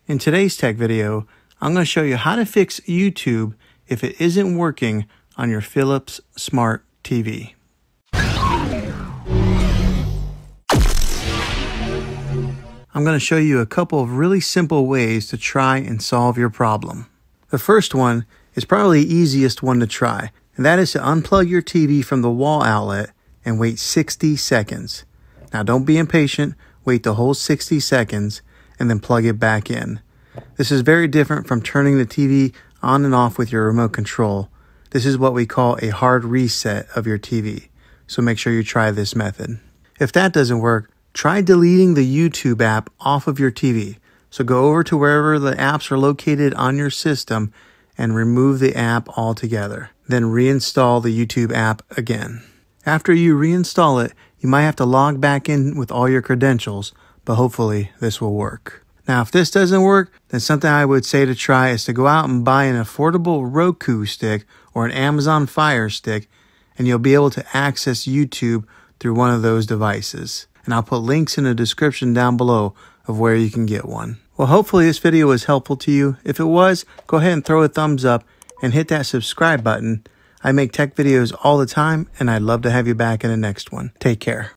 In today's tech video, I'm going to show you how to fix YouTube if it isn't working on your Philips Smart TV. I'm going to show you a couple of really simple ways to try and solve your problem. The first one is probably the easiest one to try, and that is to unplug your TV from the wall outlet and wait 60 seconds. Now don't be impatient, wait the whole 60 seconds and then plug it back in. This is very different from turning the TV on and off with your remote control. This is what we call a hard reset of your TV, so make sure you try this method. If that doesn't work, try deleting the YouTube app off of your TV. So go over to wherever the apps are located on your system and remove the app altogether. Then reinstall the YouTube app again. After you reinstall it, you might have to log back in with all your credentials, but hopefully this will work. Now, if this doesn't work, then something I would say to try is to go out and buy an affordable Roku stick or an Amazon Fire Stick, and you'll be able to access YouTube through one of those devices. And I'll put links in the description down below of where you can get one. Well, hopefully this video was helpful to you. If it was, go ahead and throw a thumbs up and hit that subscribe button. I make tech videos all the time, and I'd love to have you back in the next one. Take care.